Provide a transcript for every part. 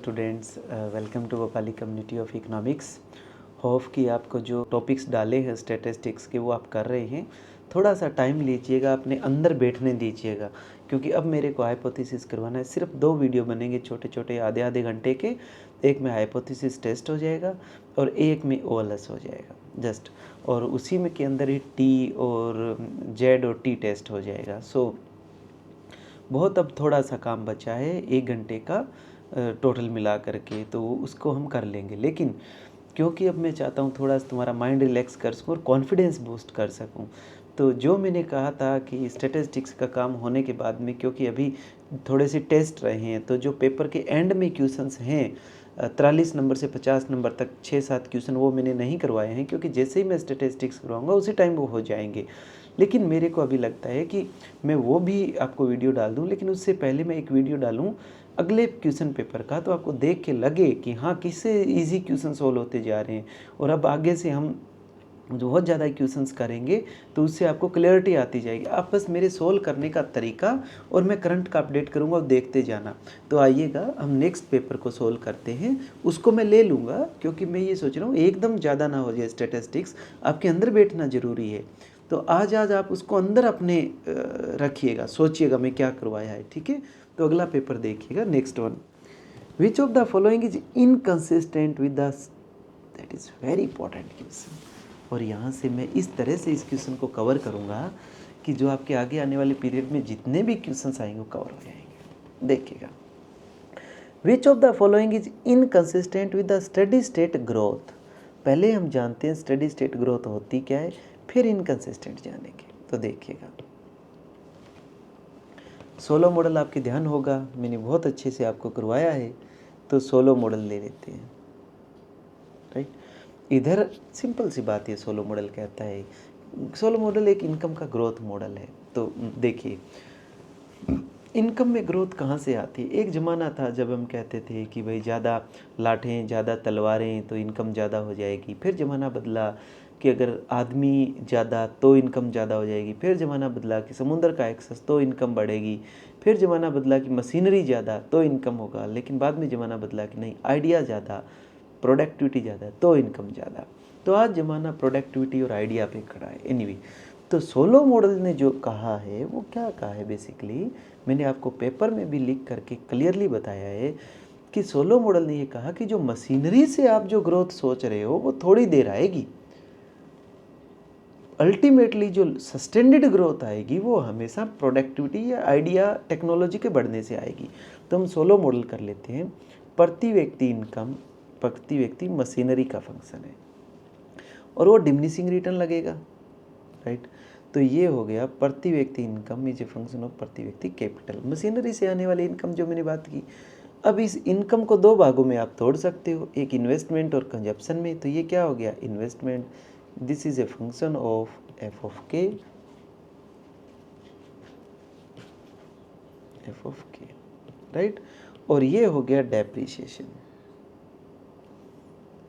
Students, welcome to Bhopali community of economics. Hope कि आपको जो टॉपिक्स डाले हैं स्टैटिस्टिक्स के वो आप कर रहे हैं। थोड़ा सा टाइम लीजिएगा, अपने अंदर बैठने दीजिएगा, क्योंकि अब मेरे को हाइपोथेसिस करवाना है। सिर्फ 2 वीडियो बनेंगे छोटे छोटे आधे आधे घंटे के। एक में हाइपोथेसिस टेस्ट हो जाएगा और एक में ओएलएस हो जाएगा जस्ट, और उसी में के अंदर ही टी और जेड और टी टेस्ट हो जाएगा। सो बहुत अब थोड़ा सा काम बचा है 1 घंटे का टोटल मिला करके, तो उसको हम कर लेंगे। लेकिन क्योंकि अब मैं चाहता हूँ थोड़ा सा तुम्हारा माइंड रिलैक्स कर सकूँ और कॉन्फिडेंस बूस्ट कर सकूँ, तो जो मैंने कहा था कि स्टैटिस्टिक्स का काम होने के बाद में, क्योंकि अभी थोड़े से टेस्ट रहे हैं, तो जो पेपर के एंड में क्वेश्चंस हैं 43 नंबर से 50 नंबर तक 6-7 क्वेश्चन वो मैंने नहीं करवाए हैं, क्योंकि जैसे ही मैं स्टैटिस्टिक्स करवाऊंगा उसी टाइम वो हो जाएंगे। लेकिन मेरे को अभी लगता है कि मैं वो भी आपको वीडियो डाल दूं, लेकिन उससे पहले मैं एक वीडियो डालूं अगले क्वेश्चन पेपर का, तो आपको देख के लगे कि हाँ किससे इजी क्वेश्चन सॉल्व होते जा रहे हैं। और अब आगे से हम जो बहुत ज़्यादा क्वेश्चंस करेंगे तो उससे आपको क्लैरिटी आती जाएगी। आप बस मेरे सोल्व करने का तरीका और मैं करंट का अपडेट करूँगा और देखते जाना। तो आइएगा हम नेक्स्ट पेपर को सोल्व करते हैं। उसको मैं ले लूँगा, क्योंकि मैं ये सोच रहा हूँ एकदम ज़्यादा ना हो जाए स्टैटिस्टिक्स, आपके अंदर बैठना ज़रूरी है। तो आज आप उसको अंदर अपने रखिएगा, सोचिएगा मैं क्या करवाया है, ठीक है। तो अगला पेपर देखिएगा, next one. Which of the following is inconsistent with the, that is very important question. और यहाँ से मैं इस तरह से इस क्वेश्चन को कवर करूँगा कि जो आपके आगे आने वाले पीरियड में जितने भी क्वेश्चंस आएंगे वो कवर हो जाएंगे। देखिएगा, which of the following is inconsistent with the steady state growth. पहले हम जानते हैं स्टेडी स्टेट ग्रोथ होती क्या है, फिर इनकन्सिस्टेंट जानेंगे। तो देखिएगा, सोलो मॉडल आपके ध्यान होगा, मैंने बहुत अच्छे से आपको करवाया है। तो सोलो मॉडल ले लेते हैं, राइट। इधर सिंपल सी बात है, सोलो मॉडल कहता है, सोलो मॉडल एक इनकम का ग्रोथ मॉडल है। तो देखिए, इनकम में ग्रोथ कहाँ से आती है। एक ज़माना था जब हम कहते थे कि भाई ज़्यादा लाठें ज़्यादा तलवारें तो इनकम ज़्यादा हो जाएगी। फिर ज़माना बदला कि अगर आदमी ज़्यादा तो इनकम ज़्यादा हो जाएगी। फिर ज़माना बदला कि समुद्र का एक्सेस तो इनकम बढ़ेगी। फिर ज़माना बदला कि मशीनरी ज़्यादा तो इनकम होगा। लेकिन बाद में ज़माना बदला कि नहीं, आइडिया ज़्यादा, प्रोडक्टिविटी ज़्यादा तो इनकम ज़्यादा। तो आज ज़माना प्रोडक्टिविटी और आइडिया पे खड़ा है। एनीवे, तो सोलो मॉडल ने जो कहा है वो क्या कहा है, बेसिकली मैंने आपको पेपर में भी लिख करके क्लियरली बताया है कि सोलो मॉडल ने ये कहा कि जो मशीनरी से आप जो ग्रोथ सोच रहे हो वो थोड़ी देर आएगी। अल्टीमेटली जो सस्टेनेड ग्रोथ आएगी वो हमेशा प्रोडक्टिविटी या आइडिया टेक्नोलॉजी के बढ़ने से आएगी। तो हम सोलो मॉडल कर लेते हैं। प्रति व्यक्ति इनकम, प्रति व्यक्ति मशीनरी का फंक्शन है और वो डिमिनिशिंग रिटर्न लगेगा, राइट। तो ये हो गया प्रति व्यक्ति income is a function of प्रति व्यक्ति कैपिटल, मशीनरी से आने वाली इनकम जो मैंने बात की। अब इस इनकम को 2 भागों में आप तोड़ सकते हो, एक इन्वेस्टमेंट और कंजप्शन में। तो ये क्या हो गया, investment, this is a function of F of के, एफ ऑफ के, राइट। और ये हो गया डेप्रिसिएशन,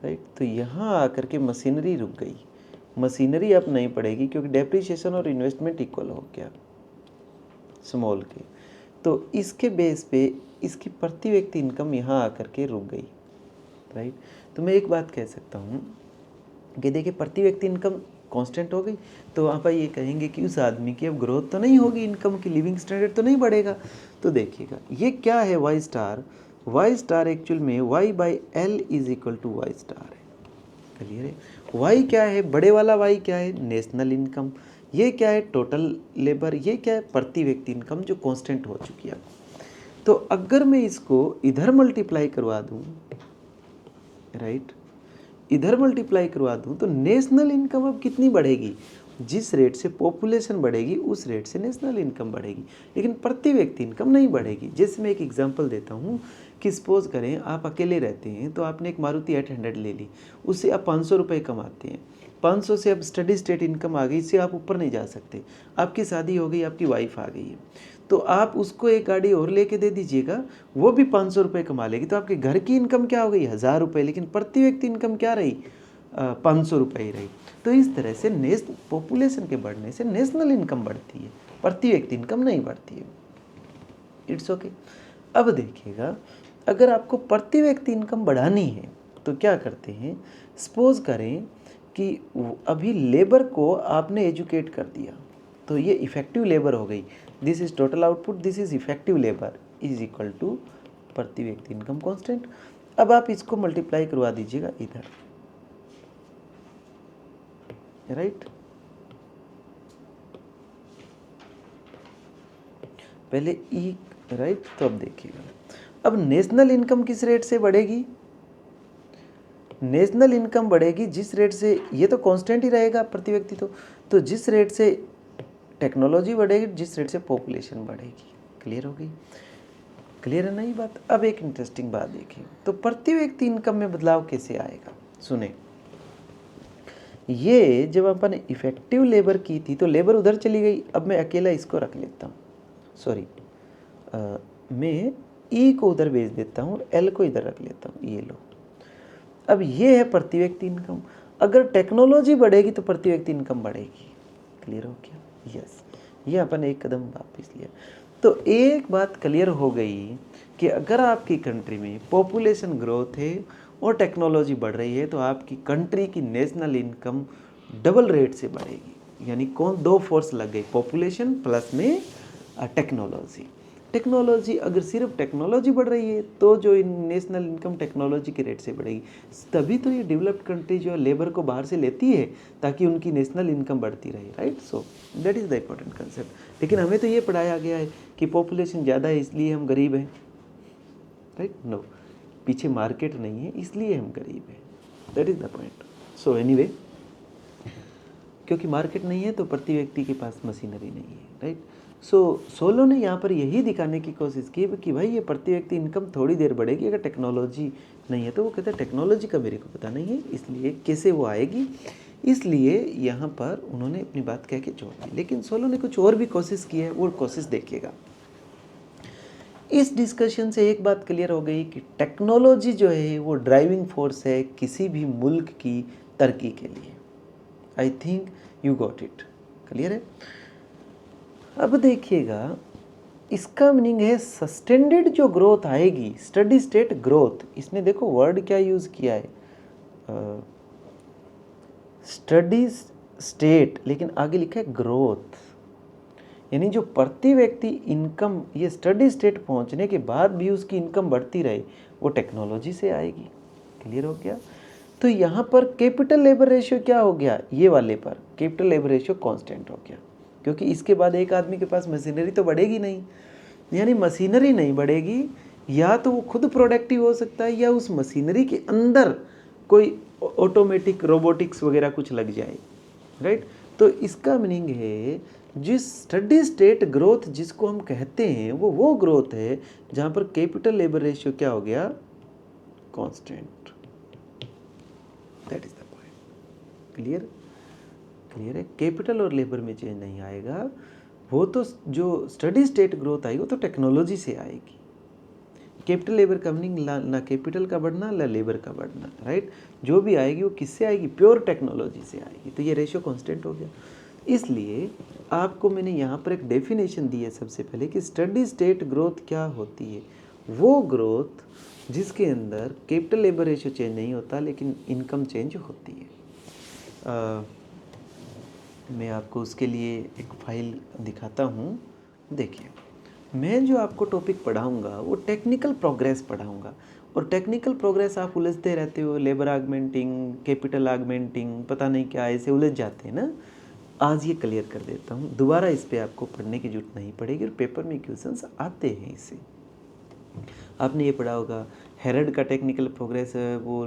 राइट। तो यहाँ आकर के मशीनरी रुक गई, मशीनरी अब नहीं पड़ेगी क्योंकि डेप्रिसिएशन और इन्वेस्टमेंट इक्वल हो गया स्मॉल के। तो इसके बेस पे इसकी प्रति व्यक्ति इनकम यहाँ आकर के रुक गई, राइट। तो मैं एक बात कह सकता हूँ कि देखिए प्रति व्यक्ति इनकम कांस्टेंट हो गई, तो आप ये कहेंगे कि उस आदमी की अब ग्रोथ तो नहीं होगी, इनकम की लिविंग स्टैंडर्ड तो नहीं बढ़ेगा। तो देखिएगा ये क्या है, Y star. Y star actual में Y by L is equal to Y star है। क्लियर है। वाई क्या है, बड़े वाला वाई क्या है, नेशनल इनकम। ये क्या है, टोटल लेबर। ये क्या है, प्रति व्यक्ति इनकम जो कांस्टेंट हो चुकी है। तो अगर मैं इसको इधर मल्टीप्लाई करवा दूं, राइट, इधर मल्टीप्लाई करवा दूं, तो नेशनल इनकम अब कितनी बढ़ेगी, जिस रेट से पॉपुलेशन बढ़ेगी उस रेट से नेशनल इनकम बढ़ेगी, लेकिन प्रति व्यक्ति इनकम नहीं बढ़ेगी। जैसे मैं एक एग्जांपल देता हूँ कि सपोज करें आप अकेले रहते हैं, तो आपने एक मारुति 800 ले ली, उससे आप 500 रुपये कमाते हैं। 500 से अब स्टडी स्टेट इनकम आ गई, इससे आप ऊपर नहीं जा सकते। आपकी शादी हो गई, आपकी वाइफ आ गई है, तो आप उसको एक गाड़ी और लेके दे दीजिएगा, वो भी 500 रुपये कमा लेगी। तो आपके घर की इनकम क्या हो गई, 1000 रुपये, लेकिन प्रति व्यक्ति इनकम क्या रही, 500 रुपये ही रही। तो इस तरह से पॉपुलेशन के बढ़ने से नेशनल इनकम बढ़ती है, प्रति व्यक्ति इनकम नहीं बढ़ती है। It's okay. अब देखिएगा अगर आपको प्रति व्यक्ति इनकम बढ़ानी है तो क्या करते हैं, सपोज करें कि अभी लेबर को आपने एजुकेट कर दिया तो ये इफेक्टिव लेबर हो गई, this is total output, this is effective labour is equal to प्रति व्यक्ति इनकम कांस्टेंट। अब आप इसको मल्टीप्लाई करवा दीजिएगा इधर, राइट। पहले ई, राइट। तो अब देखिएगा, अब नेशनल इनकम किस रेट से बढ़ेगी, नेशनल इनकम बढ़ेगी जिस रेट से, ये तो कांस्टेंट ही रहेगा प्रति व्यक्ति, तो जिस रेट से टेक्नोलॉजी बढ़ेगी, जिस रेट से पॉपुलेशन बढ़ेगी। क्लियर हो गई, क्लियर है नहीं बात। अब एक इंटरेस्टिंग बात देखिए, तो प्रति व्यक्ति इनकम में बदलाव कैसे आएगा, सुने। ये जब अपन ने इफेक्टिव लेबर की थी तो लेबर उधर चली गई, अब मैं अकेला इसको रख लेता हूँ, सॉरी मैं ई को उधर भेज देता हूँ और एल को इधर रख लेता हूँ, ये लो। अब ये है प्रति व्यक्ति इनकम, अगर टेक्नोलॉजी बढ़ेगी तो प्रति व्यक्ति इनकम बढ़ेगी। क्लियर हो गया, यस। ये अपन एक कदम वापस लिया, तो एक बात क्लियर हो गई कि अगर आपकी कंट्री में पॉपुलेशन ग्रोथ है और टेक्नोलॉजी बढ़ रही है तो आपकी कंट्री की नेशनल इनकम डबल रेट से बढ़ेगी। यानी कौन, दो फोर्स लग गई, पॉपुलेशन प्लस में टेक्नोलॉजी। टेक्नोलॉजी, अगर सिर्फ टेक्नोलॉजी बढ़ रही है तो जो नेशनल इनकम टेक्नोलॉजी के रेट से बढ़ेगी, तभी तो ये डेवलप्ड कंट्री जो लेबर को बाहर से लेती है ताकि उनकी नेशनल इनकम बढ़ती रहे, right. So that is the important concept. लेकिन हमें तो ये पढ़ाया गया है कि पॉपुलेशन ज़्यादा है इसलिए हम गरीब हैं, राइट। नो, पीछे मार्केट नहीं है इसलिए हम गरीब हैं, that is the point. So anyway, क्योंकि मार्केट नहीं है तो प्रति व्यक्ति के पास मशीनरी नहीं है, राइट। सो सोलो ने यहाँ पर यही दिखाने की कोशिश की कि भाई ये प्रति व्यक्ति इनकम थोड़ी देर बढ़ेगी अगर टेक्नोलॉजी नहीं है, तो वो कहता है टेक्नोलॉजी का मेरे को पता नहीं है, इसलिए कैसे वो आएगी, इसलिए यहाँ पर उन्होंने अपनी बात कह के छोड़ दी। लेकिन सोलो ने कुछ और भी कोशिश की है, वो कोशिश देखिएगा। इस डिस्कशन से एक बात क्लियर हो गई कि टेक्नोलॉजी जो है वो ड्राइविंग फोर्स है किसी भी मुल्क की तरक्की के लिए। I think you got it, clear है। अब देखिएगा, इसका मीनिंग है सस्टेंडेड जो ग्रोथ आएगी, स्टडी स्टेट ग्रोथ। इसने देखो वर्ड क्या यूज़ किया है, स्टडी स्टेट, लेकिन आगे लिखा है ग्रोथ। यानी जो प्रति व्यक्ति इनकम, ये स्टडी स्टेट पहुंचने के बाद भी उसकी इनकम बढ़ती रहे, वो टेक्नोलॉजी से आएगी। क्लियर हो गया। तो यहाँ पर कैपिटल लेबर रेशियो क्या हो गया, ये वाले पर कैपिटल लेबर रेशियो कांस्टेंट हो गया, क्योंकि इसके बाद एक आदमी के पास मशीनरी तो बढ़ेगी नहीं। यानी मशीनरी नहीं बढ़ेगी, या तो वो खुद प्रोडक्टिव हो सकता है या उस मशीनरी के अंदर कोई ऑटोमेटिक रोबोटिक्स वगैरह कुछ लग जाए, राइट। तो इसका मीनिंग है जिस स्टडी स्टेट ग्रोथ जिसको हम कहते हैं वो ग्रोथ है जहाँ पर कैपिटल लेबर रेशियो क्या हो गया, constant. That is the point. Clear, clear है। कैपिटल और लेबर में चेंज नहीं आएगा, वो तो जो स्टडी स्टेट ग्रोथ आएगी वो तो टेक्नोलॉजी से आएगी। कैपिटल लेबर का मीनिंग ना कैपिटल का बढ़ना ना लेबर का बढ़ना, राइट। जो भी आएगी वो किससे आएगी, प्योर टेक्नोलॉजी से आएगी। तो ये रेशियो कांस्टेंट हो गया। इसलिए आपको मैंने यहाँ पर एक डेफिनेशन दी है सबसे पहले कि स्टडी स्टेट ग्रोथ क्या होती है, वो ग्रोथ जिसके अंदर कैपिटल लेबर रेशियो चेंज नहीं होता लेकिन इनकम चेंज होती है। मैं आपको उसके लिए एक फाइल दिखाता हूँ। देखिए, मैं जो आपको टॉपिक पढ़ाऊँगा वो टेक्निकल प्रोग्रेस पढ़ाऊँगा, और टेक्निकल प्रोग्रेस आप उलझते रहते हो, लेबर आगमेंटिंग, कैपिटल आगमेंटिंग, पता नहीं क्या, ऐसे उलझ जाते हैं ना। आज ये क्लियर कर देता हूँ, दोबारा इस पे आपको पढ़ने की जरूरत नहीं पड़ेगी, और पेपर में क्वेश्चंस आते हैं इससे। आपने ये पढ़ा होगा हेरड का टेक्निकल प्रोग्रेस है, वो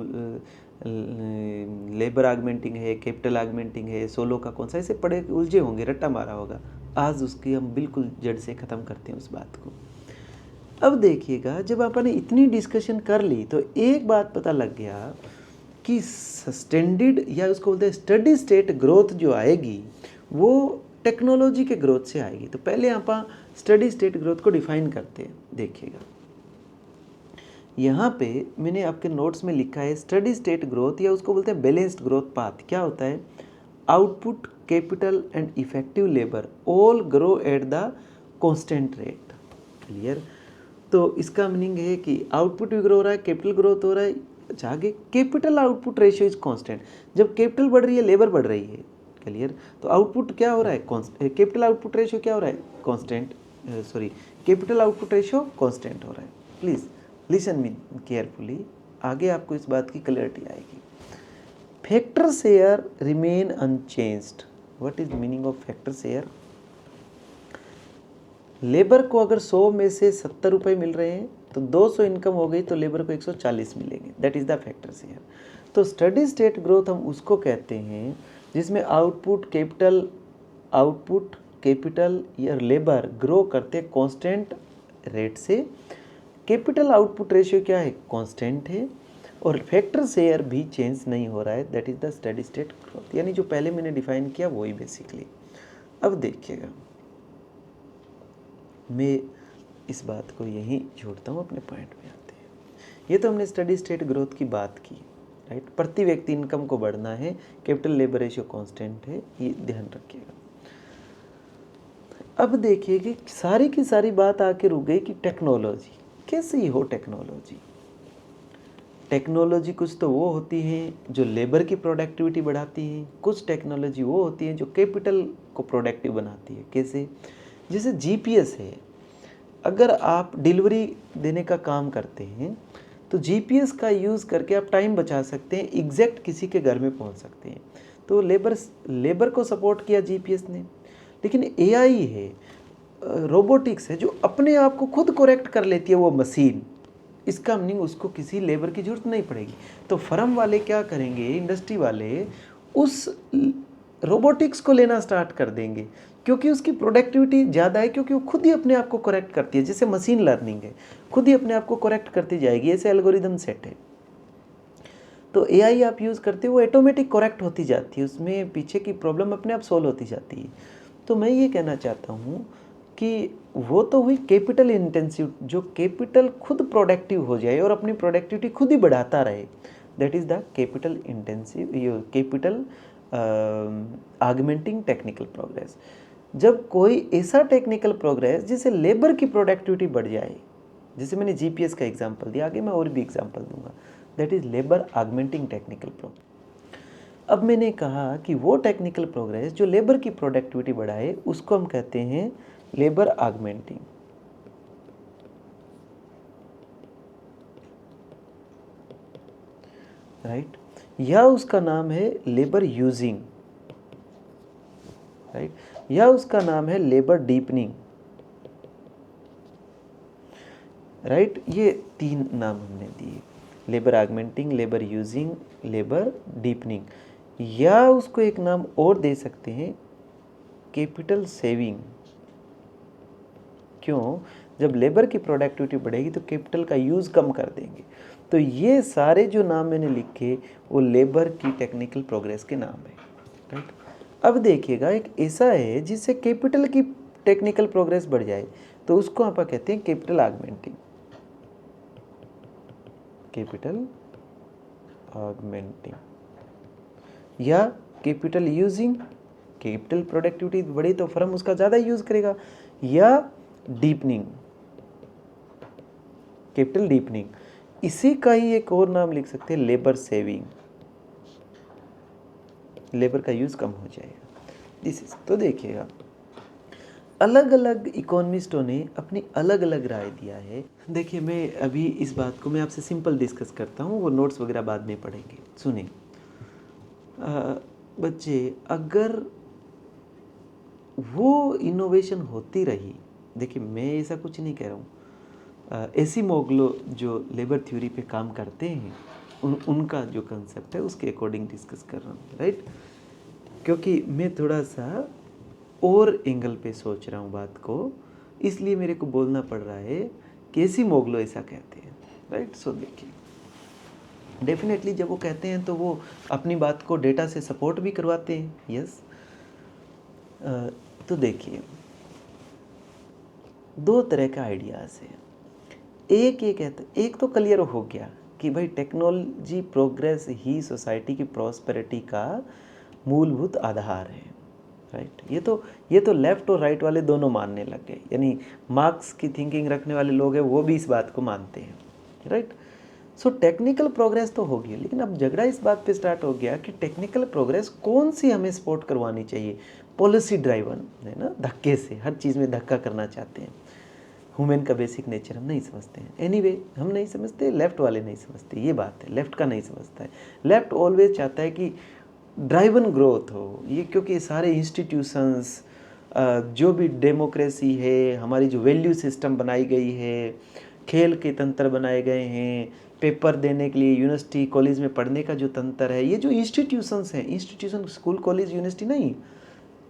लेबर आगमेंटिंग है, कैपिटल आगमेंटिंग है, सोलो का कौन सा, ऐसे पढ़े उलझे होंगे, रट्टा मारा होगा। आज उसकी हम बिल्कुल जड़ से ख़त्म करते हैं उस बात को। अब देखिएगा, जब आपने इतनी डिस्कशन कर ली तो एक बात पता लग गया कि सस्टेंडेड या उसको बोलते हैं स्टडी स्टेट ग्रोथ जो आएगी वो टेक्नोलॉजी के ग्रोथ से आएगी। तो पहले आप स्टडी स्टेट ग्रोथ को डिफाइन करते हैं। देखिएगा, यहाँ पे मैंने आपके नोट्स में लिखा है स्टडी स्टेट ग्रोथ, या उसको बोलते हैं बैलेंस्ड ग्रोथ पाथ। क्या होता है, output, capital and effective labour all grow at the constant rate. Clear. तो इसका मीनिंग है कि आउटपुट भी ग्रो हो रहा है, कैपिटल ग्रोथ हो रहा है। अच्छा आगे, capital output ratio is constant. जब कैपिटल बढ़ रही है, लेबर बढ़ रही है, क्लियर, तो आउटपुट क्या हो रहा है, कैपिटल आउटपुट रेशियो क्या हो रहा है, constant, sorry, capital output ratio constant हो रहा है। प्लीज़ लिसन मी केयरफुली, आगे आपको इस बात की क्लैरिटी आएगी। Factor share remain unchanged. What is meaning of factor share? Labour को अगर 100 में से 70 रुपये मिल रहे हैं तो 200 इनकम हो गई तो लेबर को 140 मिलेंगे। That is the factor share. तो स्टडी स्टेट ग्रोथ हम उसको कहते हैं जिसमें आउटपुट कैपिटल या लेबर ग्रो करते कांस्टेंट रेट से। कैपिटल आउटपुट रेशियो क्या है, कांस्टेंट है, और फैक्टर शेयर भी चेंज नहीं हो रहा है। That is the study state growth. यानी जो पहले मैंने डिफाइन किया वही बेसिकली। अब देखिएगा, मैं इस बात को यहीं छोड़ता हूँ, अपने पॉइंट पे आते हैं। ये तो हमने स्टडी स्टेट ग्रोथ की बात की, राइट। प्रति व्यक्ति इनकम को बढ़ना है, कैपिटल लेबर रेशियो कांस्टेंट है, ये ध्यान रखिएगा। अब देखिए कि सारी की सारी बात आके रुक गई कि टेक्नोलॉजी कैसी हो। टेक्नोलॉजी कुछ तो वो होती है जो लेबर की प्रोडक्टिविटी बढ़ाती है, कुछ टेक्नोलॉजी वो होती है जो कैपिटल को प्रोडक्टिव बनाती है। कैसे? जैसे जीपीएस है, अगर आप डिलीवरी देने का काम करते हैं तो जीपीएस का यूज़ करके आप टाइम बचा सकते हैं, एग्जैक्ट किसी के घर में पहुंच सकते हैं। तो लेबर को सपोर्ट किया जीपीएस ने। लेकिन एआई है, रोबोटिक्स है, जो अपने आप को खुद करेक्ट कर लेती है वो मशीन। इसका मीनिंग उसको किसी लेबर की ज़रूरत नहीं पड़ेगी। तो फर्म वाले क्या करेंगे, इंडस्ट्री वाले उस रोबोटिक्स को लेना स्टार्ट कर देंगे, क्योंकि उसकी प्रोडक्टिविटी ज़्यादा है, क्योंकि वो खुद ही अपने आप को करेक्ट करती है। जैसे मशीन लर्निंग है, खुद ही अपने आप को करेक्ट करती जाएगी, ऐसे एल्गोरिदम सेट है। तो एआई आप यूज़ करते हो, वो ऑटोमेटिक करेक्ट होती जाती है, उसमें पीछे की प्रॉब्लम अपने आप सॉल्व होती जाती है। तो मैं ये कहना चाहता हूँ कि वो तो हुई कैपिटल इंटेंसिव, जो कैपिटल खुद प्रोडक्टिव हो जाए और अपनी प्रोडक्टिविटी खुद ही बढ़ाता रहे। That is the capital intensive, capital augmenting technical progress. जब कोई ऐसा टेक्निकल प्रोग्रेस जिससे लेबर की प्रोडक्टिविटी बढ़ जाए, जैसे मैंने जीपीएस का एग्जांपल दिया, आगे मैं और भी एग्जांपल दूंगा, that is labour augmenting technical progress. अब मैंने कहा कि वो टेक्निकल प्रोग्रेस जो लेबर की प्रोडक्टिविटी बढ़ाए उसको हम कहते हैं लेबर आगमेंटिंग, राइट, या उसका नाम है लेबर यूजिंग, राइट, या उसका नाम है लेबर डीपनिंग, राइट। ये 3 नाम हमने दिए, labour augmenting, labour using, labour deepening. या उसको एक नाम और दे सकते हैं, कैपिटल सेविंग। क्यों? जब लेबर की प्रोडक्टिविटी बढ़ेगी तो कैपिटल का यूज़ कम कर देंगे। तो ये सारे जो नाम मैंने लिखे वो लेबर की टेक्निकल प्रोग्रेस के नाम है, राइट। अब देखिएगा, एक ऐसा है जिससे कैपिटल की टेक्निकल प्रोग्रेस बढ़ जाए तो उसको आप कहते हैं कैपिटल आगमेंटिंग, कैपिटल आगमेंटिंग, या कैपिटल यूजिंग, कैपिटल प्रोडक्टिविटी बढ़े तो फर्म उसका ज़्यादा यूज़ करेगा, या डीपनिंग, कैपिटल डीपनिंग। इसी का ही एक और नाम लिख सकते हैं लेबर सेविंग, लेबर का यूज़ कम हो जाएगा। दिस इज, तो देखिएगा अलग अलग इकोनॉमिस्टों ने अपनी अलग अलग राय दिया है। देखिए, मैं अभी इस बात को मैं आपसे सिंपल डिस्कस करता हूँ, वो नोट्स वगैरह बाद में पढ़ेंगे। सुनिए बच्चे, अगर वो इनोवेशन होती रही, देखिए मैं ऐसा कुछ नहीं कह रहा हूँ, एसिमोग्लो जो लेबर थ्योरी पे काम करते हैं उनका जो कंसेप्ट है उसके अकॉर्डिंग डिस्कस कर रहा हूँ, राइट। क्योंकि मैं थोड़ा सा और एंगल पे सोच रहा हूँ बात को, इसलिए मेरे को बोलना पड़ रहा है कि एसिमोग्लो ऐसा कहते हैं, राइट। सो देखिए, डेफिनेटली जब वो कहते हैं तो वो अपनी बात को डेटा से सपोर्ट भी करवाते हैं, यस। तो देखिए, 2 तरह का आइडियाज़ है। एक ये कहते, एक तो क्लियर हो गया कि भाई टेक्नोलॉजी प्रोग्रेस ही सोसाइटी की प्रॉस्पेरिटी का मूलभूत आधार है, राइट। ये तो लेफ्ट और राइट वाले दोनों मानने लग गए, यानी मार्क्स की थिंकिंग रखने वाले लोग हैं वो भी इस बात को मानते हैं, राइट। सो टेक्निकल प्रोग्रेस तो हो गई, लेकिन अब झगड़ा इस बात पे स्टार्ट हो गया कि टेक्निकल प्रोग्रेस कौन सी हमें सपोर्ट करवानी चाहिए। पॉलिसी ड्राइवन है ना, धक्के से हर चीज़ में धक्का करना चाहते हैं। ह्यूमन का बेसिक नेचर हम नहीं समझते हैं। एनीवे हम नहीं समझते, लेफ्ट वाले नहीं समझते, ये बात है, लेफ्ट का नहीं समझता है। लेफ्ट ऑलवेज चाहता है कि ड्राइवन ग्रोथ हो ये, क्योंकि सारे इंस्टीट्यूशंस, जो भी डेमोक्रेसी है, हमारी जो वैल्यू सिस्टम बनाई गई है, खेल के तंत्र बनाए गए हैं, पेपर देने के लिए यूनिवर्सिटी कॉलेज में पढ़ने का जो तंत्र है, ये जो इंस्टीट्यूशंस हैं, इंस्टीट्यूशन स्कूल कॉलेज यूनिवर्सिटी नहीं,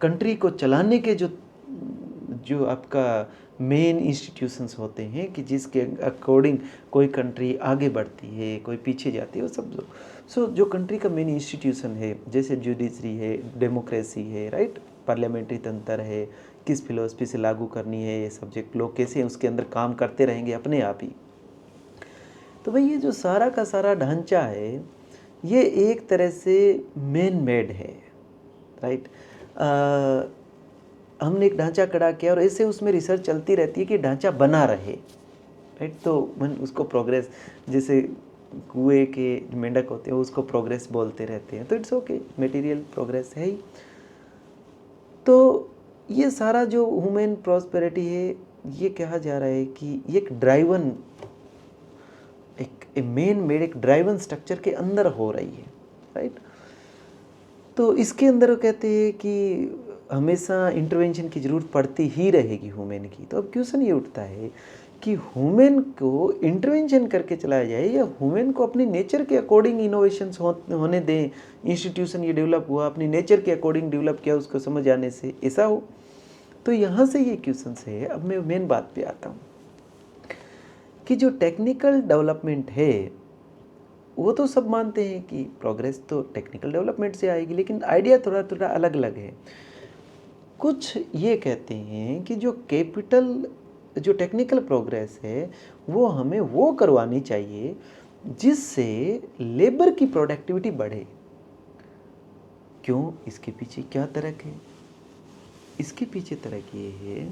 कंट्री को चलाने के जो आपका मेन इंस्टीट्यूशंस होते हैं कि जिसके अकॉर्डिंग कोई कंट्री आगे बढ़ती है, कोई पीछे जाती है, वो सब जो कंट्री का मेन इंस्टीट्यूशन है, जैसे जुडिशरी है, डेमोक्रेसी है, राइट, पार्लियामेंट्री तंत्र है, किस फिलोसफी से लागू करनी है, ये सब्जेक्ट लोग कैसे उसके अंदर काम करते रहेंगे अपने आप ही। तो भाई ये जो सारा का सारा ढांचा है ये एक तरह से मैन मेड है, राइट। हमने एक ढांचा खड़ा किया और ऐसे उसमें रिसर्च चलती रहती है कि ढांचा बना रहे, राइट। तो मन उसको प्रोग्रेस, जैसे कुएं के मेंढक होते हैं उसको प्रोग्रेस बोलते रहते हैं, तो इट्स ओके, मटेरियल प्रोग्रेस है ही। तो ये सारा जो ह्यूमन प्रॉस्पेरिटी है ये कहा जा रहा है कि ये एक ड्राइवन, एक मेन मेड एक ड्राइवन स्ट्रक्चर के अंदर हो रही है, राइट। तो इसके अंदर कहते हैं कि हमेशा इंटरवेंशन की ज़रूरत पड़ती ही रहेगी ह्यूमन की। तो अब क्वेश्चन ये उठता है कि ह्यूमन को इंटरवेंशन करके चलाया जाए या ह्यूमन को अपनी नेचर के अकॉर्डिंग इनोवेशंस होने दें। इंस्टीट्यूशन ये डेवलप हुआ अपनी नेचर के अकॉर्डिंग डेवलप किया, उसको समझ आने से ऐसा हो। तो यहाँ से ये क्वेश्चन है। अब मैं मेन बात पे आता हूँ कि जो टेक्निकल डेवलपमेंट है वो तो सब मानते हैं कि प्रोग्रेस तो टेक्निकल डेवलपमेंट से आएगी, लेकिन आइडिया थोड़ा थोड़ा अलग अलग है। कुछ ये कहते हैं कि जो टेक्निकल प्रोग्रेस है वो हमें वो करवानी चाहिए जिससे लेबर की प्रोडक्टिविटी बढ़े। क्यों? इसके पीछे क्या तर्क है? इसके पीछे तर्क ये है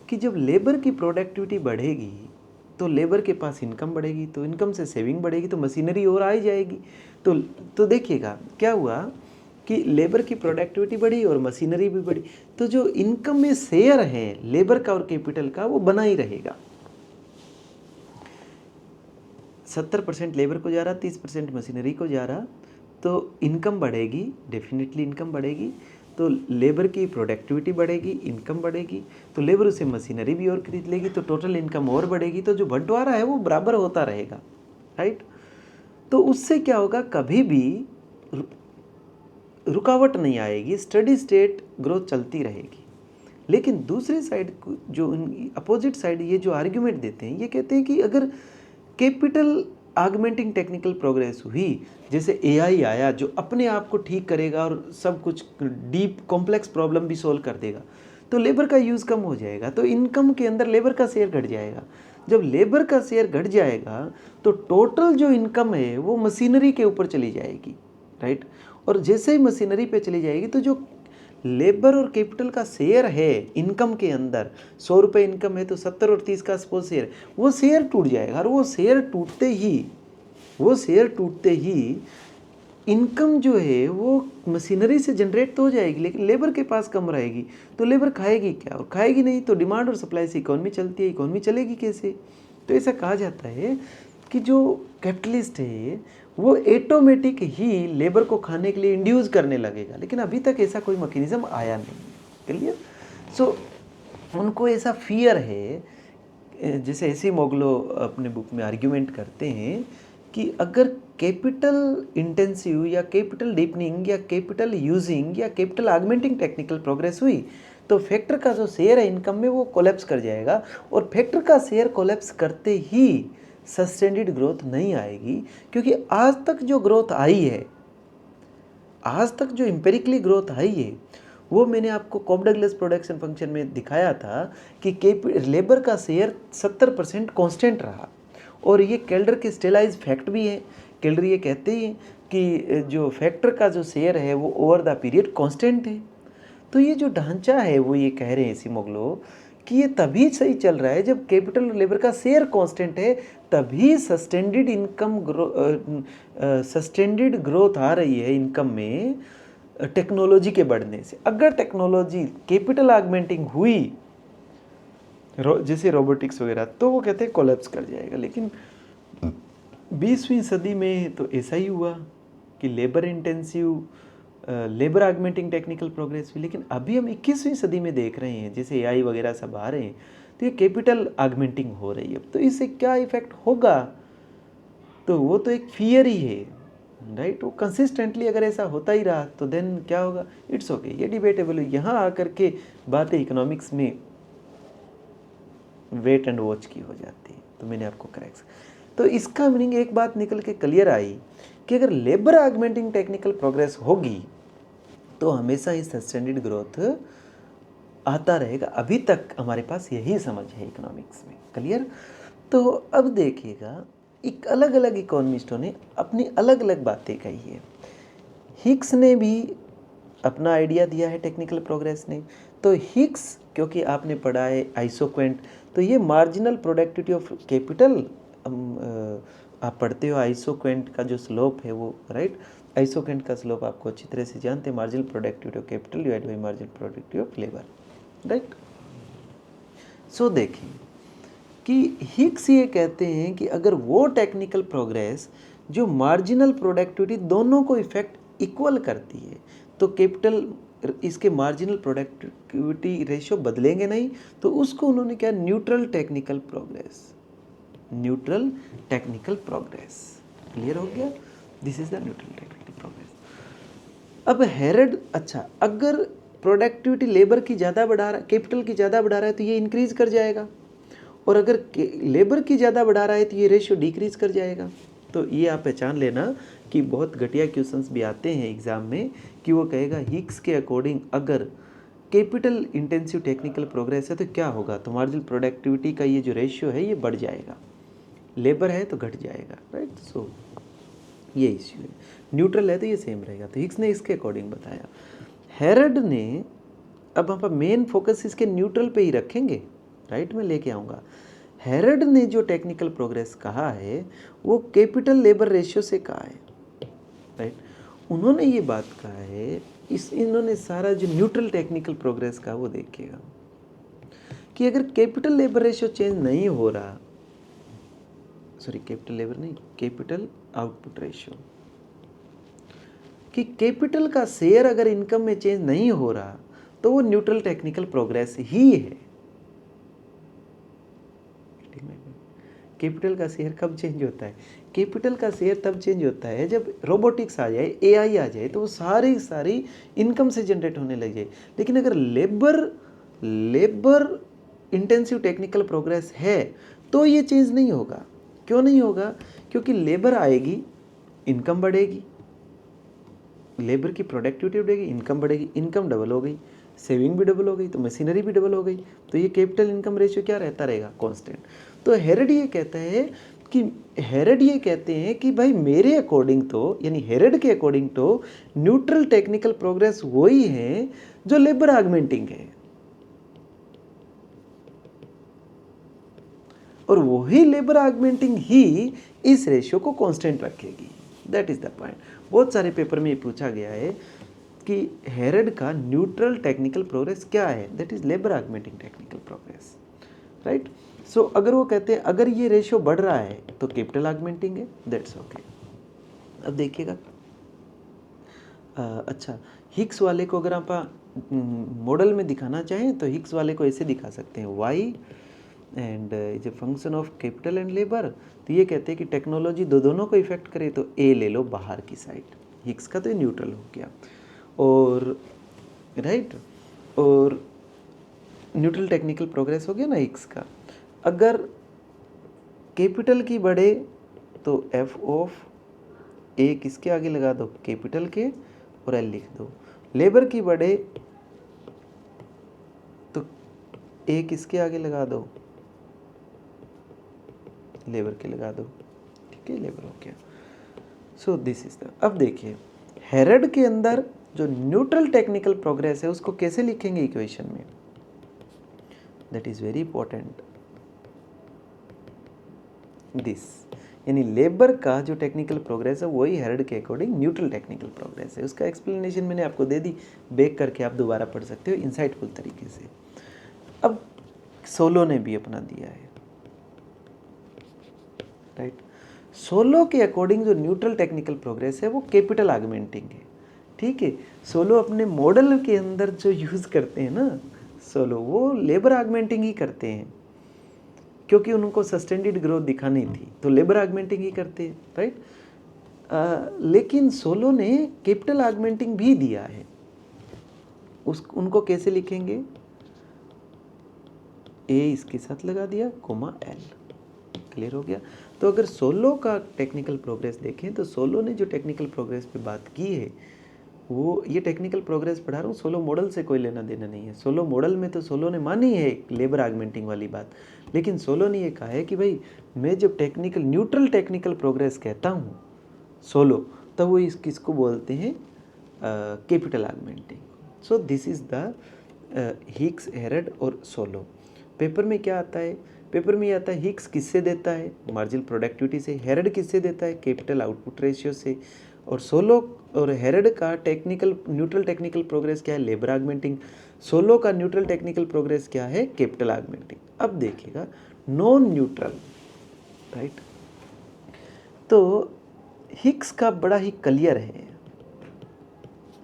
कि जब लेबर की प्रोडक्टिविटी बढ़ेगी तो लेबर के पास इनकम बढ़ेगी, तो इनकम से सेविंग बढ़ेगी, तो मशीनरी और आई जाएगी। तो देखिएगा क्या हुआ कि लेबर की प्रोडक्टिविटी बढ़ी और मशीनरी भी बढ़ी, तो जो इनकम में शेयर है लेबर का और कैपिटल का वो बना ही रहेगा। 70% लेबर को जा रहा, 30% मशीनरी को जा रहा, तो इनकम बढ़ेगी, डेफिनेटली इनकम बढ़ेगी। तो लेबर की प्रोडक्टिविटी बढ़ेगी, इनकम बढ़ेगी, तो लेबर उसे मशीनरी भी और खरीद लेगी, तो टोटल इनकम और बढ़ेगी। तो जो बंटवारा है वो बराबर होता रहेगा, राइट। तो उससे क्या होगा, कभी भी रुकावट नहीं आएगी, स्टडी स्टेट ग्रोथ चलती रहेगी। लेकिन दूसरी साइड जो अपोजिट साइड ये जो आर्ग्यूमेंट देते हैं, ये कहते हैं कि अगर कैपिटल आगमेंटिंग टेक्निकल प्रोग्रेस हुई, जैसे एआई आया जो अपने आप को ठीक करेगा और सब कुछ डीप कॉम्प्लेक्स प्रॉब्लम भी सॉल्व कर देगा, तो लेबर का यूज़ कम हो जाएगा, तो इनकम के अंदर लेबर का शेयर घट जाएगा। जब लेबर का शेयर घट जाएगा तो टोटल जो इनकम है वो मशीनरी के ऊपर चली जाएगी, राइट। और जैसे ही मशीनरी पे चली जाएगी तो जो लेबर और कैपिटल का शेयर है इनकम के अंदर, 100 रुपये इनकम है तो 70 और 30 का सपोज शेयर, वो शेयर टूट जाएगा। और वो शेयर टूटते ही इनकम जो है वो मशीनरी से जनरेट तो हो जाएगी, लेकिन लेबर के पास कम रहेगी। तो लेबर खाएगी क्या? और खाएगी नहीं तो डिमांड और सप्लाई से इकोनॉमी चलती है, इकोनॉमी चलेगी कैसे? तो ऐसा कहा जाता है कि जो कैपिटलिस्ट है वो ऑटोमेटिक ही लेबर को खाने के लिए इंड्यूस करने लगेगा, लेकिन अभी तक ऐसा कोई मैकेनिज्म आया नहीं। क्लियर? सो उनको ऐसा फियर है, जैसे ऐसे मोगलो अपने बुक में आर्ग्यूमेंट करते हैं कि अगर कैपिटल इंटेंसिव या कैपिटल डीपनिंग या कैपिटल यूजिंग या कैपिटल आगमेंटिंग टेक्निकल प्रोग्रेस हुई तो फैक्टर का जो शेयर है इनकम में वो कोलैप्स कर जाएगा, और फैक्टर का शेयर कोलैप्स करते ही सस्टेन्ड ग्रोथ नहीं आएगी। क्योंकि आज तक जो ग्रोथ आई है, आज तक जो एम्पिरिकली ग्रोथ आई है, वो मैंने आपको कॉब डगलस प्रोडक्शन फंक्शन में दिखाया था कि लेबर का शेयर 70% कांस्टेंट रहा। और ये केल्डर के स्टेलाइज फैक्ट भी है। केल्डर ये कहते हैं कि जो फैक्टर का जो शेयर है वो ओवर द पीरियड कांस्टेंट है। तो ये जो ढांचा है वो ये कह रहे हैं सिमोग्लो कि ये तभी सही चल रहा है जब कैपिटल और लेबर का शेयर कांस्टेंट है, तभी सस्टेंडेड ग्रोथ आ रही है इनकम में टेक्नोलॉजी के बढ़ने से। अगर टेक्नोलॉजी कैपिटल ऑगमेंटिंग हुई जैसे रोबोटिक्स वगैरह, तो वो कहते हैं कोलैप्स कर जाएगा। लेकिन 20वीं सदी में तो ऐसा ही हुआ कि लेबर ऑगमेंटिंग टेक्निकल प्रोग्रेस हुई। लेकिन अभी हम 21वीं सदी में देख रहे हैं, जैसे एआई वगैरह सब आ रहे हैं, तो ये कैपिटल ऑगमेंटिंग हो रही है। तो इससे क्या इफेक्ट होगा, तो वो तो एक फियर ही है, राइट। वो कंसिस्टेंटली अगर ऐसा होता ही रहा तो देन क्या होगा, इट्स ओके, ये डिबेटेबल है। यहाँ आकर के बातें इकोनॉमिक्स में वेट एंड वॉच की हो जाती है। तो मैंने आपको करेक्ट, तो इसका मीनिंग एक बात निकल के क्लियर आई कि अगर लेबर ऑगमेंटिंग टेक्निकल प्रोग्रेस होगी तो हमेशा ही सस्टेनेड ग्रोथ आता रहेगा। अभी तक हमारे पास यही समझ है इकोनॉमिक्स में, क्लियर। तो अब देखिएगा, एक अलग अलग इकोनॉमिस्टों ने अपनी अलग अलग बातें कही है। हिक्स ने भी अपना आइडिया दिया है टेक्निकल प्रोग्रेस ने। तो हिक्स, क्योंकि आपने पढ़ा है आइसोक्वेंट, तो ये मार्जिनल प्रोडक्टिविटी ऑफ कैपिटल, आप पढ़ते हो आइसोक्वेंट का जो स्लोप है वो, राइट। आइसोक्वेंट का स्लोप आपको अच्छी तरह से जानते हैं, marginal productivity of capital divide by marginal productivity of labour, right. So देखिए कि हिक्स ये कहते हैं कि अगर वो टेक्निकल प्रोग्रेस जो मार्जिनल प्रोडक्टिविटी दोनों को इफेक्ट इक्वल करती है, तो कैपिटल इसके मार्जिनल प्रोडक्टिविटी रेशियो बदलेंगे नहीं, तो उसको उन्होंने क्या, neutral technical progress, neutral technical progress, clear हो गया। This is the neutral technical progress. अब हेरेड, अच्छा, अगर प्रोडक्टिविटी लेबर की ज़्यादा बढ़ा रहा है, कैपिटल की ज़्यादा बढ़ा रहा है, तो ये इंक्रीज कर जाएगा, और अगर लेबर की ज़्यादा बढ़ा रहा है तो ये रेशियो डिक्रीज कर जाएगा। तो ये आप पहचान लेना कि बहुत घटिया क्वेश्चंस भी आते हैं एग्जाम में, कि वो कहेगा हिक्स के अकॉर्डिंग अगर कैपिटल इंटेंसिव टेक्निकल प्रोग्रेस है तो क्या होगा, तो मार्जिनल प्रोडक्टिविटी का ये जो रेशियो है ये बढ़ जाएगा, लेबर है तो घट जाएगा, राइट। सो ये इश्यू है। न्यूट्रल है तो ये सेम रहेगा। तो हिक्स ने इसके अकॉर्डिंग बताया। हेरड ने, अब हम मेन फोकस इसके न्यूट्रल पे ही रखेंगे, राइट, मैं लेके आऊँगा। हेरड ने जो टेक्निकल प्रोग्रेस कहा है वो कैपिटल लेबर रेशियो से कहा है, राइट। उन्होंने ये बात कहा है, इन्होंने सारा जो न्यूट्रल टेक्निकल प्रोग्रेस का वो देखिएगा कि अगर कैपिटल लेबर रेशियो चेंज नहीं हो रहा, सॉरी कैपिटल लेबर नहीं, कैपिटल आउटपुट रेशियो, कि कैपिटल का शेयर अगर इनकम में चेंज नहीं हो रहा तो वो न्यूट्रल टेक्निकल प्रोग्रेस ही है। कैपिटल का शेयर कब चेंज होता है, कैपिटल का शेयर तब चेंज होता है जब रोबोटिक्स आ जाए, एआई आ जाए, तो वो सारी इनकम से जनरेट होने लग जाए। लेकिन अगर लेबर इंटेंसिव टेक्निकल प्रोग्रेस है तो ये चेंज नहीं होगा। क्यों नहीं होगा, क्योंकि लेबर आएगी, इनकम बढ़ेगी, लेबर की प्रोडक्टिविटी बढ़ेगी, इनकम बढ़ेगी, इनकम डबल हो गई, सेविंग भी डबल हो गई, तो मशीनरी भी डबल हो गई, तो ये कैपिटल इनकम रेशियो क्या रहता रहेगा, कांस्टेंट। तो हेरड ये कहते हैं कि भाई मेरे अकॉर्डिंग तो, यानी हेरड के अकॉर्डिंग तो न्यूट्रल टेक्निकल प्रोग्रेस वही है जो लेबर ऑगमेंटिंग है, और वही लेबर ऑगमेंटिंग ही इस रेशियो को कांस्टेंट रखेगी। That is the point. बहुत सारे पेपर में ये पूछा गया है कि हेरड का न्यूट्रल टेक्निकल प्रोग्रेस क्या है, that is labour augmenting technical progress, right. So अगर वो कहते हैं अगर ये रेशियो बढ़ रहा है तो कैपिटल ऑगमेंटिंग है, दैट्स ओके। अब देखिएगा, अच्छा, हिक्स वाले को अगर आप मॉडल में दिखाना चाहें तो हिक्स वाले को ऐसे दिखा सकते हैं, y and is a function of capital and labour. तो ये कहते हैं कि टेक्नोलॉजी दोनों को इफेक्ट करे तो ए ले लो बाहर की साइड, हिक्स का तो ये न्यूट्रल हो गया, और राइट, और न्यूट्रल टेक्निकल प्रोग्रेस हो गया ना हिक्स का। अगर कैपिटल की बढ़े तो एफ ऑफ ए किसके आगे लगा दो, कैपिटल के, और एल लिख दो। लेबर की बढ़े तो ए किसके आगे लगा दो, लेबर के लगा दो, ठीक है, लेबर हो गया। सो दिस इज द, अब देखिए हेरड के अंदर जो न्यूट्रल टेक्निकल प्रोग्रेस है उसको कैसे लिखेंगे इक्वेशन में, that is very important. This यानी लेबर का जो टेक्निकल प्रोग्रेस है वही हेरड के अकॉर्डिंग न्यूट्रल टेक्निकल प्रोग्रेस है। उसका एक्सप्लेनेशन मैंने आपको दे दी, बैक करके आप दोबारा पढ़ सकते हो इंसाइटफुल तरीके से। अब सोलो ने भी अपना दिया है, राइट। सोलो के अकॉर्डिंग जो न्यूट्रल टेक्निकल प्रोग्रेस है वो कैपिटल आगमेंटिंग है, ठीक है। सोलो अपने मॉडल के अंदर जो यूज़ करते हैं ना, सोलो वो लेबर आगमेंटिंग ही करते हैं, क्योंकि उनको सस्टेंडेड ग्रोथ दिखानी थी तो लेबर आगमेंटिंग ही करते हैं, राइट। लेकिन सोलो ने कैपिटल आगमेंटिंग भी दिया है, उनको कैसे लिखेंगे, ए इसके साथ लगा दिया कोमा एल, क्लियर हो गया। तो अगर सोलो का टेक्निकल प्रोग्रेस देखें तो सोलो ने जो टेक्निकल प्रोग्रेस पे बात की है वो, ये टेक्निकल प्रोग्रेस पढ़ा रहा हूँ, सोलो मॉडल से कोई लेना देना नहीं है। सोलो मॉडल में तो सोलो ने मानी है लेबर आगमेंटिंग वाली बात, लेकिन सोलो ने ये कहा है कि भाई मैं जब टेक्निकल न्यूट्रल टेक्निकल प्रोग्रेस कहता हूँ सोलो, तब वो किसको बोलते हैं, capital augmenting. So this is the Hicks, Harrod और सोलो। पेपर में क्या आता है, पेपर में ये आता है हिक्स किससे देता है, मार्जिनल प्रोडक्टिविटी से, हेरड किससे देता है, कैपिटल आउटपुट रेशियो से, और सोलो और हेरड का टेक्निकल न्यूट्रल टेक्निकल प्रोग्रेस क्या है, लेबर आगमेंटिंग। सोलो का न्यूट्रल टेक्निकल प्रोग्रेस क्या है, कैपिटल आगमेंटिंग। अब देखिएगा नॉन न्यूट्रल, राइट। तो हिक्स का बड़ा ही क्लियर है,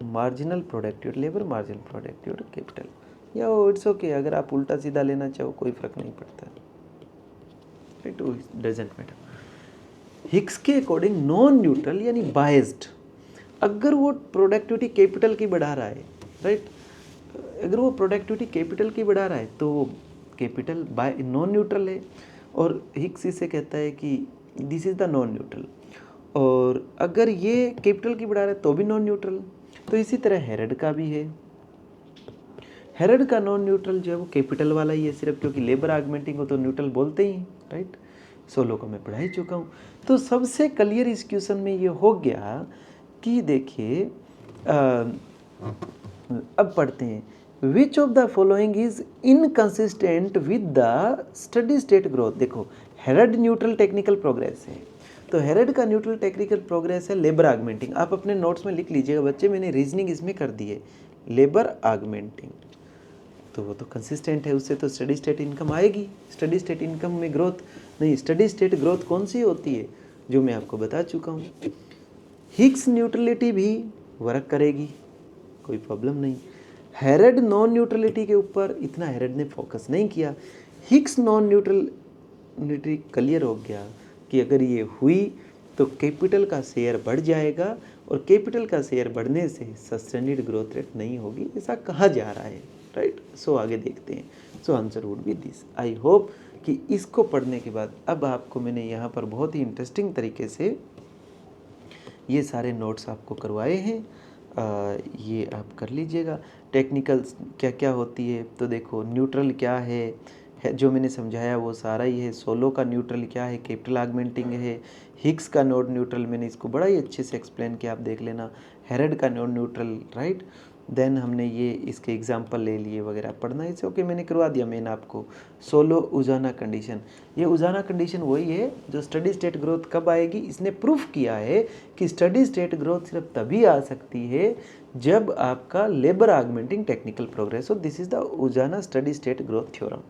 marginal productivity labour, marginal productivity capital, या इट्स ओके, अगर आप उल्टा सीधा लेना चाहो कोई फर्क नहीं पड़ता, राइट, डजेंट मैटर। हिक्स के अकॉर्डिंग नॉन न्यूट्रल यानी बायस्ड, अगर वो प्रोडक्टिविटी कैपिटल की बढ़ा रहा है, राइट, अगर वो प्रोडक्टिविटी कैपिटल की बढ़ा रहा है तो वो कैपिटल बाय नॉन न्यूट्रल है, और हिक्स इसे कहता है कि this is the non neutral. और अगर ये कैपिटल की बढ़ा रहा है तो भी नॉन न्यूट्रल। तो इसी तरह हेरड का भी है, हेरड का नॉन न्यूट्रल जो है वो कैपिटल वाला ही है सिर्फ, क्योंकि लेबर आगमेंटिंग को तो न्यूट्रल बोलते ही, राइट। सोलो को मैं पढ़ा ही चुका हूँ। तो सबसे क्लियर इस क्वेश्चन में ये हो गया कि देखिए, अब पढ़ते हैं, which of the following is inconsistent with the study state growth. देखो हेरड न्यूट्रल टेक्निकल प्रोग्रेस है, तो हेरड का न्यूट्रल टेक्निकल प्रोग्रेस है लेबर आगमेंटिंग। आप अपने नोट्स में लिख लीजिएगा बच्चे, मैंने रीजनिंग इसमें कर दी है, लेबर आगमेंटिंग, तो वो तो कंसिस्टेंट है, उससे तो स्टडी स्टेट इनकम आएगी। स्टडी स्टेट इनकम में ग्रोथ नहीं, स्टडी स्टेट ग्रोथ कौन सी होती है, जो मैं आपको बता चुका हूँ। हिक्स न्यूट्रलिटी भी वर्क करेगी, कोई प्रॉब्लम नहीं। हेरड नॉन न्यूट्रलिटी के ऊपर इतना हेरड ने फोकस नहीं किया। हिक्स नॉन न्यूट्रलिटी क्लियर हो गया कि अगर ये हुई तो कैपिटल का शेयर बढ़ जाएगा, और कैपिटल का शेयर बढ़ने से सस्टेनेड ग्रोथ रेट नहीं होगी, ऐसा कहा जा रहा है, राइट। सो आगे देखते हैं। So answer would be this. I hope कि इसको पढ़ने के बाद अब आपको मैंने यहाँ पर बहुत ही इंटरेस्टिंग तरीके से ये सारे नोट्स आपको करवाए हैं, ये आप कर लीजिएगा। टेक्निकल क्या क्या होती है, तो देखो न्यूट्रल क्या है, जो मैंने समझाया वो सारा ही है। सोलो का न्यूट्रल क्या है, कैपिटल आगमेंटिंग है। हिक्स का नॉन न्यूट्रल मैंने इसको बड़ा ही अच्छे से एक्सप्लेन किया, आप देख लेना। हेरड का नॉन न्यूट्रल, राइट। देन हमने ये इसके एग्जांपल ले लिए वगैरह, पढ़ना इसे ओके, मैंने करवा दिया मेन आपको। सोलो उजाना कंडीशन, ये उजाना कंडीशन वही है जो स्टडी स्टेट ग्रोथ कब आएगी, इसने प्रूफ किया है कि स्टडी स्टेट ग्रोथ सिर्फ तभी आ सकती है जब आपका लेबर आगमेंटिंग टेक्निकल प्रोग्रेस हो। This is the Uzawa steady state growth theorem.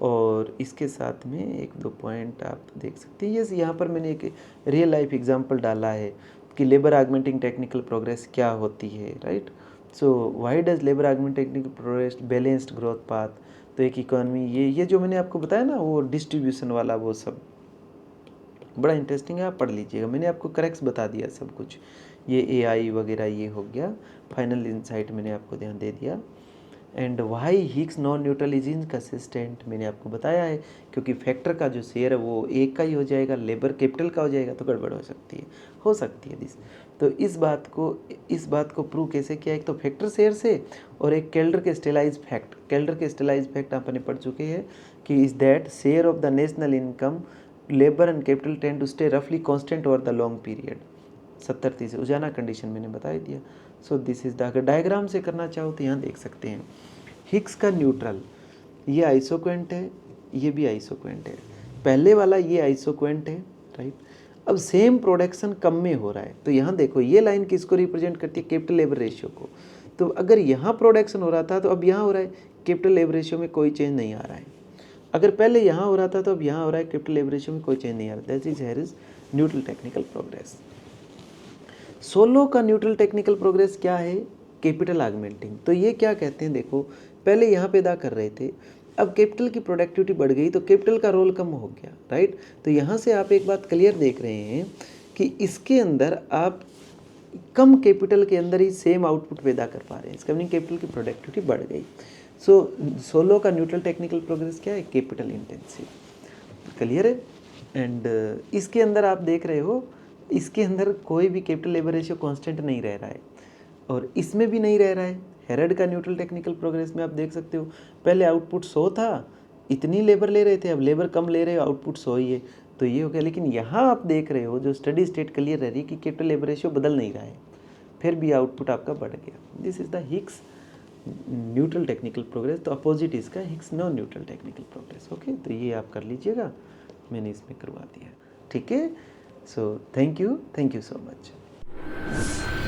और इसके साथ में एक दो पॉइंट आप देख सकते हैं, यस यहाँ पर मैंने एक रियल लाइफ एग्जांपल डाला है कि लेबर आगमेंटिंग टेक्निकल प्रोग्रेस क्या होती है, right. So why does labour augmenting technical progress balanced growth path, तो एक इकोनॉमी, ये जो मैंने आपको बताया ना वो डिस्ट्रीब्यूशन वाला, वो सब बड़ा इंटरेस्टिंग है, आप पढ़ लीजिएगा। मैंने आपको करेक्ट्स बता दिया सब कुछ, ये एआई वगैरह ये हो गया, फाइनल इंसाइट मैंने आपको ध्यान दे दिया। And y Hicks non neutral is inconsistent, मैंने आपको बताया है क्योंकि फैक्टर का जो शेयर है वो एक का ही हो जाएगा, लेबर कैपिटल का हो जाएगा तो गड़बड़ हो सकती है दिस। तो इस बात को प्रूव कैसे किया, एक तो फैक्टर शेयर से, और एक केल्डर के स्टेलाइज फैक्ट। केल्डर के स्टेलाइज फैक्ट आपने पढ़ चुके हैं कि is that share of the national income labour and capital tend to stay रफली constant over the long period. 70-30 Uzawa condition मैंने बता ही दिया। सो दिस इज़ द, अगर डायग्राम से करना चाहो तो यहाँ देख सकते हैं हिग्स का न्यूट्रल, ये आइसोक्वेंट है, ये भी आइसोक्वेंट है, पहले वाला ये आइसोक्वेंट है, राइट। अब सेम प्रोडक्शन कम में हो रहा है, तो यहाँ देखो ये लाइन किसको रिप्रेजेंट करती है, कैपिटल लेबर रेशियो को। तो अगर यहाँ प्रोडक्शन हो रहा था तो अब यहाँ हो रहा है, कैपिटल लेबर रेशियो में कोई चेंज नहीं आ रहा है। अगर पहले यहाँ हो रहा था तो अब यहाँ हो रहा है, कैपिटल लेबर रेशियो में कोई चेंज नहीं आ रहा। That is here is neutral technical progress. 16 का न्यूट्रल टेक्निकल प्रोग्रेस क्या है, कैपिटल ऑगमेंटिंग। तो ये क्या कहते हैं, देखो पहले यहाँ पे अदा कर रहे थे, अब कैपिटल की प्रोडक्टिविटी बढ़ गई तो कैपिटल का रोल कम हो गया, राइट। तो यहाँ से आप एक बात क्लियर देख रहे हैं कि इसके अंदर आप कम कैपिटल के अंदर ही सेम आउटपुट पैदा कर पा रहे हैं, इसका मीनिंग कैपिटल की प्रोडक्टिविटी बढ़ गई। सो 16 का न्यूट्रल टेक्निकल प्रोग्रेस क्या है, कैपिटल इंटेंसिव, क्लियर है। एंड इसके अंदर आप देख रहे हो, इसके अंदर कोई भी कैपिटल लेबर रेशियो कांस्टेंट नहीं रह रहा है और इसमें भी नहीं रह रहा है। हेरड का न्यूट्रल टेक्निकल प्रोग्रेस में आप देख सकते हो, पहले आउटपुट 100 था, इतनी लेबर ले रहे थे, अब लेबर कम ले रहे हो, आउटपुट 100 ही है, तो ये हो गया। लेकिन यहाँ आप देख रहे हो जो स्टडी स्टेट क्लियर रह रही है कि कैपिटल लेबर रेशियो बदल नहीं रहा है, फिर भी आउटपुट आपका बढ़ गया। This is the Higgs neutral technical progress. तो अपोजिट इसका Higgs non neutral technical progress. Okay, तो ये आप कर लीजिएगा, मैंने इसमें करवा दिया, ठीक है। So thank you so much.